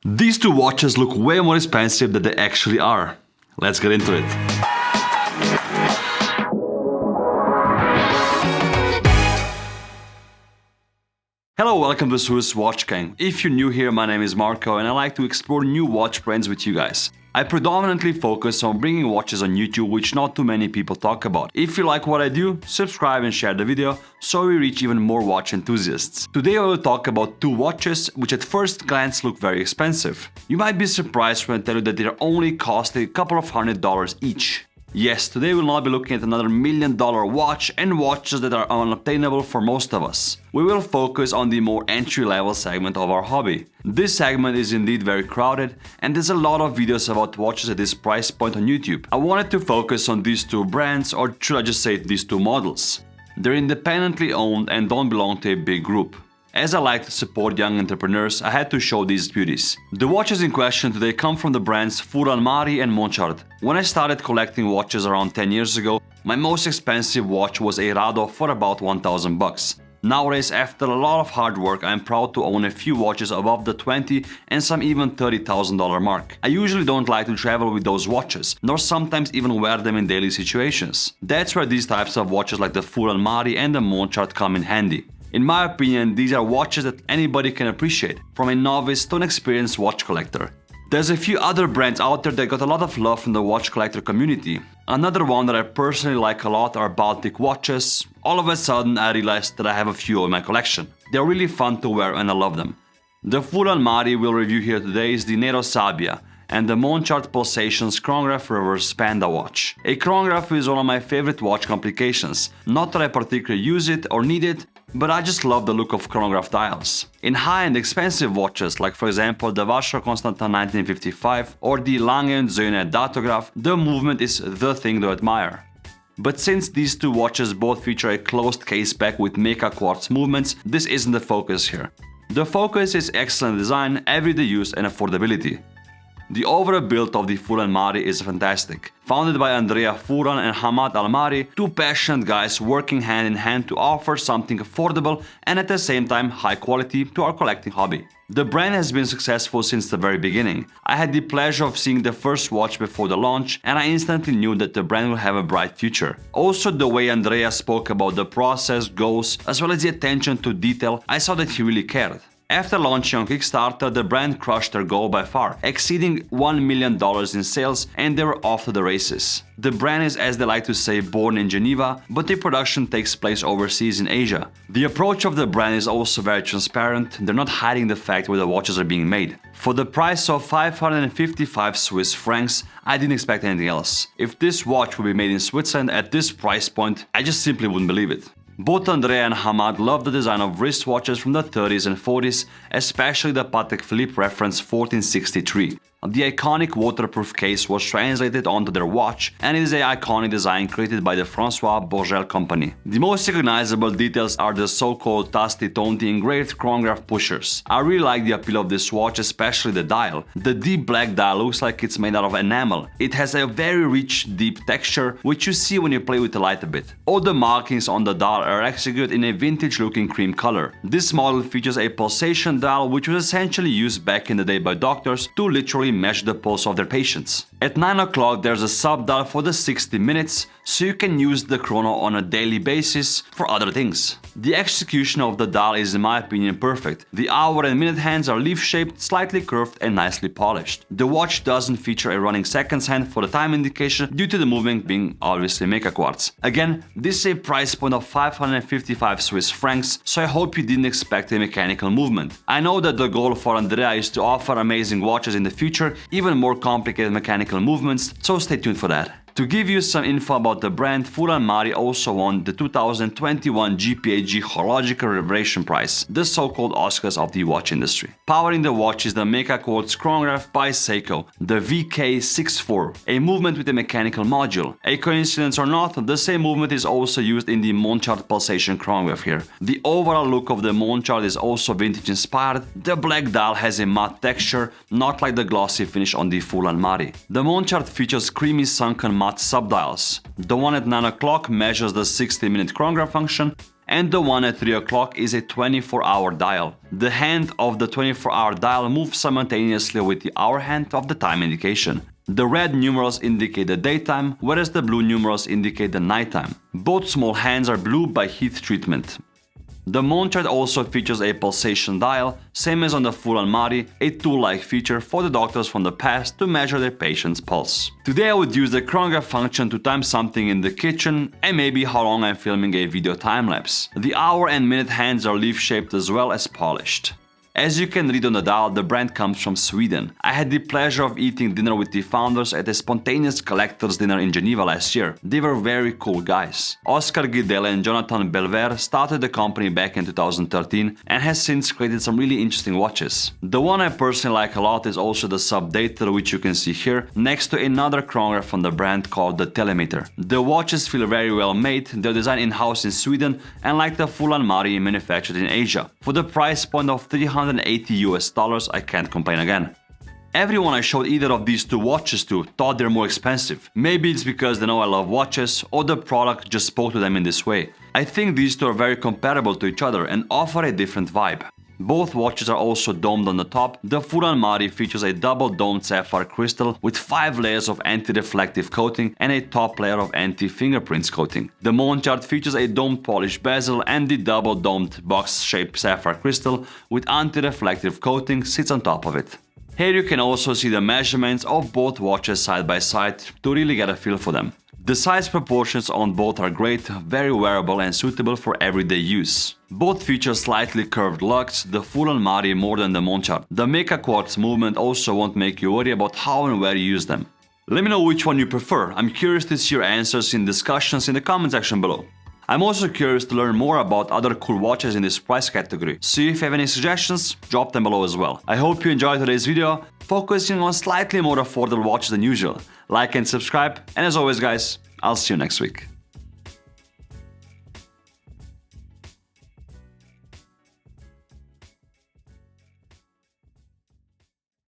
These two watches look way more expensive than they actually are. Let's get into it. Hello, welcome to Swiss Watch Gang. If you're new here, my name is Marco and I like to explore new watch brands with you guys. I predominantly focus on bringing watches on YouTube which not too many people talk about. If you like what I do, subscribe and share the video so we reach even more watch enthusiasts. Today I will talk about two watches which at first glance look very expensive. You might be surprised when I tell you that they only cost a couple of $100 each. Yes, today we'll not be looking at another $1 million watch and watches that are unobtainable for most of us. We will focus on the more entry-level segment of our hobby. This segment is indeed very crowded and there's a lot of videos about watches at this price point on YouTube. I wanted to focus on these two brands, or should I just say these two models. They're independently owned and don't belong to a big group. As I like to support young entrepreneurs, I had to show these beauties. The watches in question today come from the brands Furlan Marri and Monchard. When I started collecting watches around 10 years ago, my most expensive watch was a Rado for about $1,000. Nowadays, after a lot of hard work, I am proud to own a few watches above the $20,000 and some even $30,000 mark. I usually don't like to travel with those watches, nor sometimes even wear them in daily situations. That's where these types of watches like the Furlan Marri and the Monchard come in handy. In my opinion, these are watches that anybody can appreciate, from a novice to an experienced watch collector. There's a few other brands out there that got a lot of love from the watch collector community. Another one that I personally like a lot are Baltic Watches. All of a sudden I realized that I have a few in my collection. They're really fun to wear and I love them. The Furlan Marri we'll review here today is the Nero Sabbia and the Monchard Pulsations Chronograph Reverse Panda watch. A chronograph is one of my favorite watch complications. Not that I particularly use it or need it, but I just love the look of chronograph dials. In high-end expensive watches, like for example the Vacheron Constantin 1955 or the Lange & Söhne Datograph, the movement is the thing to admire. But since these two watches both feature a closed case back with mica quartz movements, this isn't the focus here. The focus is excellent design, everyday use and affordability. The overall build of the Furlan Marri is fantastic. Founded by Andrea Furlan and Hamad Al-Marri, two passionate guys working hand in hand to offer something affordable and at the same time high quality to our collecting hobby. The brand has been successful since the very beginning. I had the pleasure of seeing the first watch before the launch and I instantly knew that the brand will have a bright future. Also, the way Andrea spoke about the process, goals, as well as the attention to detail, I saw that he really cared. After launching on Kickstarter, the brand crushed their goal by far, exceeding $1 million in sales, and they were off to the races. The brand is, as they like to say, born in Geneva, but the production takes place overseas in Asia. The approach of the brand is also very transparent, they're not hiding the fact where the watches are being made. For the price of 555 Swiss francs, I didn't expect anything else. If this watch would be made in Switzerland at this price point, I just simply wouldn't believe it. Both Andrea and Hamad love the design of wristwatches from the 30s and 40s, especially the Patek Philippe reference 1463. The iconic waterproof case was translated onto their watch and it is an iconic design created by the François Bourgel company. The most recognizable details are the so-called Tasti Tonti engraved chronograph pushers. I really like the appeal of this watch, especially the dial. The deep black dial looks like it's made out of enamel. It has a very rich, deep texture, which you see when you play with the light a bit. All the markings on the dial are executed in a vintage-looking cream color. This model features a pulsation dial, which was essentially used back in the day by doctors to literally measure the pulse of their patients. At 9 o'clock there's a sub-dial for the 60 minutes, so you can use the chrono on a daily basis for other things. The execution of the dial is in my opinion perfect. The hour and minute hands are leaf-shaped, slightly curved and nicely polished. The watch doesn't feature a running seconds hand for the time indication due to the movement being obviously mica quartz. Again, this is a price point of 555 Swiss francs, so I hope you didn't expect a mechanical movement. I know that the goal for Andrea is to offer amazing watches in the future, even more complicated mechanical movements, so stay tuned for that. To give you some info about the brand, Furlan Marri also won the 2021 GPAG Horological Revelation Prize, the so-called Oscars of the watch industry. Powering the watch is the mica quartz chronograph by Seiko, the VK64, a movement with a mechanical module. A coincidence or not, the same movement is also used in the Monchard Pulsation chronograph here. The overall look of the Monchard is also vintage inspired. The black dial has a matte texture, not like the glossy finish on the Furlan Marri. The Monchard features creamy sunken matte subdials. The one at 9 o'clock measures the 60-minute chronograph function, and the one at 3 o'clock is a 24-hour dial. The hand of the 24-hour dial moves simultaneously with the hour hand of the time indication. The red numerals indicate the daytime, whereas the blue numerals indicate the nighttime. Both small hands are blue by heat treatment. The Monchard also features a pulsation dial, same as on the Furlan Marri, a tool-like feature for the doctors from the past to measure their patient's pulse. Today I would use the chronograph function to time something in the kitchen and maybe how long I'm filming a video time-lapse. The hour and minute hands are leaf-shaped as well as polished. As you can read on the dial, the brand comes from Sweden. I had the pleasure of eating dinner with the founders at a spontaneous collector's dinner in Geneva last year. They were very cool guys. Oscar Guidel and Jonathan Belver started the company back in 2013 and has since created some really interesting watches. The one I personally like a lot is also the Subdater, which you can see here, next to another chronograph from the brand called the Telemeter. The watches feel very well made, they're designed in-house in Sweden and like the Furlan Marri manufactured in Asia. For the price point of $380 US, I can't complain again. Everyone I showed either of these two watches to thought they're more expensive. Maybe it's because they know I love watches, or the product just spoke to them in this way. I think these two are very comparable to each other and offer a different vibe. Both watches are also domed on the top. The Furlan Marri features a double domed sapphire crystal with 5 layers of anti-reflective coating and a top layer of anti-fingerprints coating. The Monchard features a domed polished bezel, and the double domed box-shaped sapphire crystal with anti-reflective coating sits on top of it. Here you can also see the measurements of both watches side by side to really get a feel for them. The size proportions on both are great, very wearable and suitable for everyday use. Both feature slightly curved lugs, the Furlan Marri more than the Monchard. The Mica quartz movement also won't make you worry about how and where you use them. Let me know which one you prefer. I'm curious to see your answers in discussions in the comment section below. I'm also curious to learn more about other cool watches in this price category, so if you have any suggestions, drop them below as well. I hope you enjoyed today's video, focusing on slightly more affordable watches than usual. Like and subscribe, and as always guys, I'll see you next week.